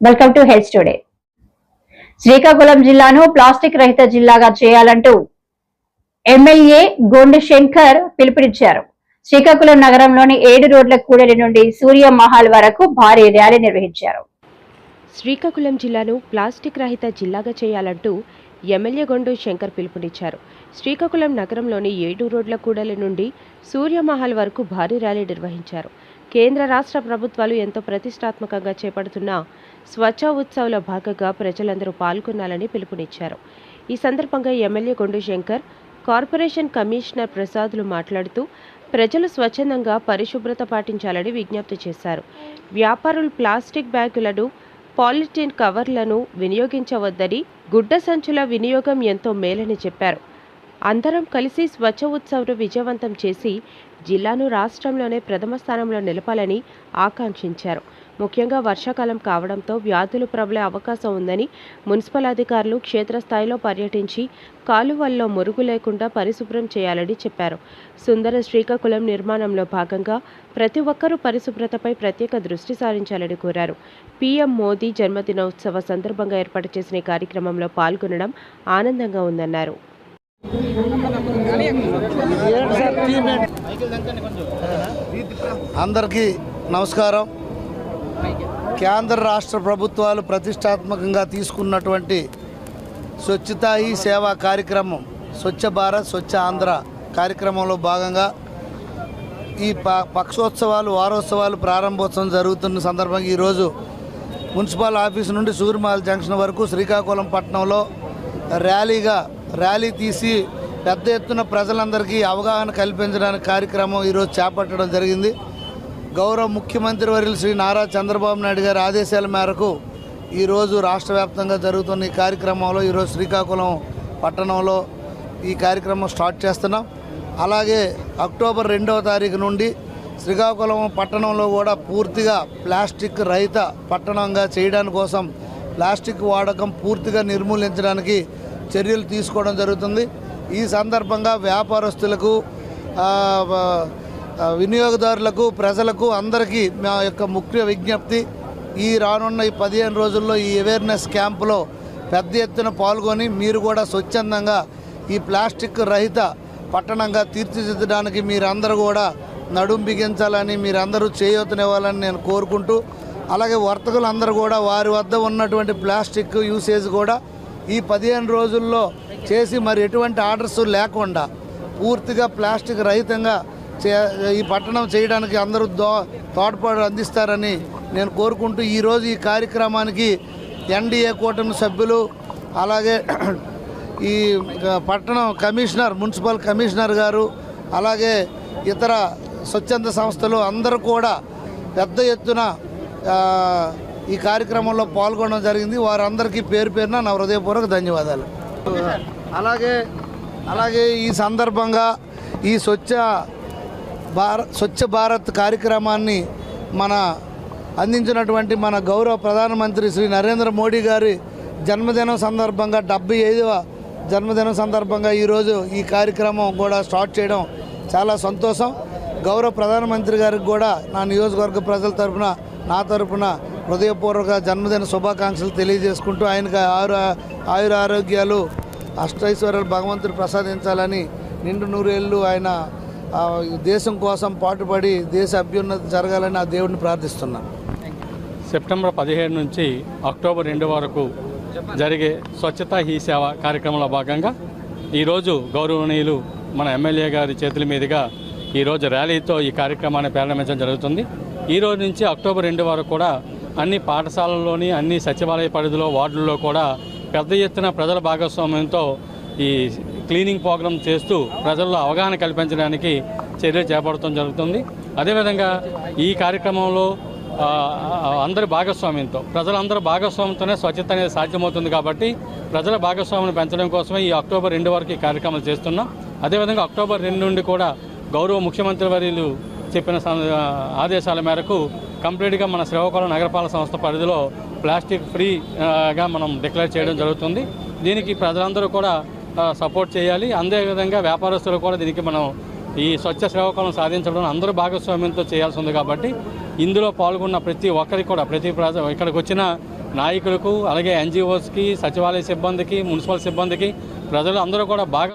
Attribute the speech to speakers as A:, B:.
A: Welcome to health today. Srikakulam జిల్లాను plastic రహిత జిల్లాగా చేయాలంటూ ఎమ్మెల్యే గొండు శంకర్ పిలుపునిచ్చారు. శ్రీకాకుళం నగరంలోని 7 రోడ్ల కూడలి నుండి సూర్య మహల్ వరకు భారీ ర్యాలీ నిర్వహించారు.
B: శ్రీకాకుళం జిల్లాను ప్లాస్టిక్ రహిత జిల్లాగా చేయాలంటూ ఎమ్మెల్యే గొండు శంకర్ పిలుపునిచ్చారు. శ్రీకాకుళం నగరంలోని 7 రోడ్ల కూడలి నుండి సూర్యమహల్ వరకు భారీ ర్యాలీ నిర్వహించారు. కేంద్ర రాష్ట్ర ప్రభుత్వాలు ఎంతో ప్రతిష్టాత్మకంగా చేపడుతున్న స్వచ్ఛ ఉత్సవ్లో భాగంగా ప్రజలందరూ పాల్గొనాలని పిలుపునిచ్చారు. ఈ సందర్భంగా MLA Gondu Shankar, corporation commissioner ప్రసాద్లు మాట్లాడుతూ ప్రజలు స్వచ్ఛందంగా పరిశుభ్రత పాటించాలని విజ్ఞప్తి చేశారు. వ్యాపారులు ప్లాస్టిక్ బ్యాగులను, పాలిథిన్ కవర్లను వినియోగించవద్దని, గుడ్డ సంచుల వినియోగం ఎంతో మేలని చెప్పారు. అందరం కలిసి స్వచ్ఛ ఉత్సవ్ను విజయవంతం చేసి జిల్లాను రాష్ట్రంలోనే ప్రథమ స్థానంలో నిలపాలని ఆకాంక్షించారు. ముఖ్యంగా వర్షాకాలం కావడంతో వ్యాధులు ప్రబలే అవకాశం ఉందని మున్సిపల్ అధికారులు క్షేత్రస్థాయిలో పర్యటించి కాలువల్లో మురుగు లేకుండా పరిశుభ్రం చేయాలని చెప్పారు. సుందర శ్రీకాకుళం నిర్మాణంలో భాగంగా ప్రతి ఒక్కరూ పరిశుభ్రతపై ప్రత్యేక దృష్టి సారించాలని కోరారు. పీఎం మోదీ జన్మదినోత్సవ సందర్భంగా ఏర్పాటు చేసిన ఈ కార్యక్రమంలో పాల్గొనడం ఆనందంగా ఉందన్నారు.
C: అందరికీ నమస్కారం. కేంద్ర రాష్ట్ర ప్రభుత్వాలు ప్రతిష్టాత్మకంగా తీసుకున్నటువంటి స్వచ్ఛతా హీ సేవా కార్యక్రమం, స్వచ్ఛ భారత్ స్వచ్ఛ ఆంధ్ర కార్యక్రమంలో భాగంగా ఈ పక్షోత్సవాలు, వారోత్సవాలు ప్రారంభోత్సవం జరుగుతున్న సందర్భంగా ఈరోజు మున్సిపల్ ఆఫీసు నుండి సూర్యమహల్ జంక్షన్ వరకు శ్రీకాకుళం పట్టణంలో ర్యాలీ తీసి పెద్ద ఎత్తున ప్రజలందరికీ అవగాహన కల్పించడానికి కార్యక్రమం ఈరోజు చేపట్టడం జరిగింది. గౌరవ ముఖ్యమంత్రి వర్యులు శ్రీ నారా చంద్రబాబు నాయుడు గారి ఆదేశాల మేరకు ఈరోజు రాష్ట్ర వ్యాప్తంగా జరుగుతున్న ఈ కార్యక్రమంలో ఈరోజు శ్రీకాకుళం పట్టణంలో ఈ కార్యక్రమం స్టార్ట్ చేస్తున్నాం. అలాగే అక్టోబర్ 2వ తారీఖు నుండి శ్రీకాకుళం పట్టణంలో కూడా పూర్తిగా ప్లాస్టిక్ రహిత పట్టణంగా చేయడానికి కోసం ప్లాస్టిక్ వాడకం పూర్తిగా నిర్మూలించడానికి చర్యలు తీసుకోవడం జరుగుతుంది. ఈ సందర్భంగా వ్యాపారస్తులకు, వినియోగదారులకు, ప్రజలకు అందరికీ మా యొక్క ముఖ్య విజ్ఞప్తి, ఈ రానున్న ఈ 15 రోజుల్లో ఈ అవేర్నెస్ క్యాంపులో పెద్ద ఎత్తున పాల్గొని మీరు కూడా స్వచ్ఛందంగా ఈ ప్లాస్టిక్ రహిత పట్టణంగా తీర్చిదిద్దడానికి మీరందరూ కూడా నడుం బిగించాలని, మీరందరూ చేయూతనివ్వాలని నేను కోరుకుంటూ, అలాగే వర్తకులందరూ కూడా వారి వద్ద ఉన్నటువంటి ప్లాస్టిక్ యూసేజ్ కూడా ఈ 15 రోజుల్లో చేసి మరి ఎటువంటి ఆర్డర్స్ లేకుండా పూర్తిగా ప్లాస్టిక్ రహితంగా ఈ పట్టణం చేయడానికి అందరూ తోడ్పాటు అందిస్తారని నేను కోరుకుంటూ ఈరోజు ఈ కార్యక్రమానికి ఎన్డీఏ కూటమి సభ్యులు, అలాగే ఈ పట్టణం కమిషనర్, మున్సిపల్ కమిషనర్ గారు, అలాగే ఇతర స్వచ్ఛంద సంస్థలు అందరూ కూడా పెద్ద ఎత్తున ఈ కార్యక్రమంలో పాల్గొనడం జరిగింది. వారందరికీ పేరు పేరున నా హృదయపూర్వక ధన్యవాదాలు. అలాగే ఈ సందర్భంగా ఈ స్వచ్ఛ భారత్ కార్యక్రమాన్ని అందించినటువంటి మన గౌరవ ప్రధానమంత్రి శ్రీ నరేంద్ర మోడీ గారి జన్మదినం సందర్భంగా 75వ జన్మదినం సందర్భంగా ఈరోజు ఈ కార్యక్రమం కూడా స్టార్ట్ చేయడం చాలా సంతోషం. గౌరవ ప్రధానమంత్రి గారికి కూడా నా నియోజకవర్గ ప్రజల తరఫున, నా తరఫున హృదయపూర్వక జన్మదిన శుభాకాంక్షలు తెలియజేసుకుంటూ ఆయనకు ఆయుర ఆరోగ్యాలు, అష్టైశ్వర్యాలు భగవంతుడు ప్రసాదించాలని, నిండు నూరేళ్ళు ఆయన దేశం కోసం పాటుపడి దేశ అభ్యున్నతి జరగాలని ఆ దేవుడిని ప్రార్థిస్తున్నాను.
D: సెప్టెంబర్ 17 నుంచి అక్టోబర్ 2 వరకు జరిగే స్వచ్ఛతా హీ సేవ కార్యక్రమంలో భాగంగా ఈరోజు గౌరవనీయులు మన ఎమ్మెల్యే గారి చేతుల మీదుగా ఈరోజు ర్యాలీతో ఈ కార్యక్రమాన్ని ప్రారంభించడం జరుగుతుంది. ఈ రోజు నుంచి అక్టోబర్ 2 వరకు కూడా అన్ని పాఠశాలల్లోని, అన్ని సచివాలయ పరిధిలో, వార్డుల్లో కూడా పెద్ద ఎత్తున ప్రజల భాగస్వామ్యంతో ఈ క్లీనింగ్ ప్రోగ్రాం చేస్తూ ప్రజల్లో అవగాహన కల్పించడానికి చర్యలు చేపట్టడం జరుగుతుంది. అదేవిధంగా ఈ కార్యక్రమంలో అందరి భాగస్వామ్యంతో, ప్రజలందరూ భాగస్వామ్యంతోనే స్వచ్ఛత అనేది సాధ్యమవుతుంది. కాబట్టి ప్రజల భాగస్వామ్యం పెంచడం కోసమే ఈ అక్టోబర్ 2 వరకు ఈ కార్యక్రమాలు చేస్తున్నాం. అదేవిధంగా అక్టోబర్ 2 నుండి కూడా గౌరవ ముఖ్యమంత్రి వర్యులు చెప్పిన ఆదేశాల మేరకు కంప్లీట్గా మన శ్రీకాకుళం నగరపాలక సంస్థ పరిధిలో ప్లాస్టిక్ ఫ్రీగా మనం డిక్లేర్ చేయడం జరుగుతుంది. దీనికి ప్రజలందరూ కూడా సపోర్ట్ చేయాలి. అదేవిధంగా వ్యాపారస్తులు కూడా దీనికి మనం ఈ స్వచ్ఛ శ్రీకాకుళం సాధించడం అందరూ భాగస్వామ్యంతో చేయాల్సి ఉంది. కాబట్టి ఇందులో పాల్గొన్న ప్రతి ఒక్కరికి కూడా, ఇక్కడికి వచ్చిన నాయకులకు అలాగే ఎన్జిఓస్కి సచివాలయ సిబ్బందికి మున్సిపల్ సిబ్బందికి ప్రజలు అందరూ కూడా బాగా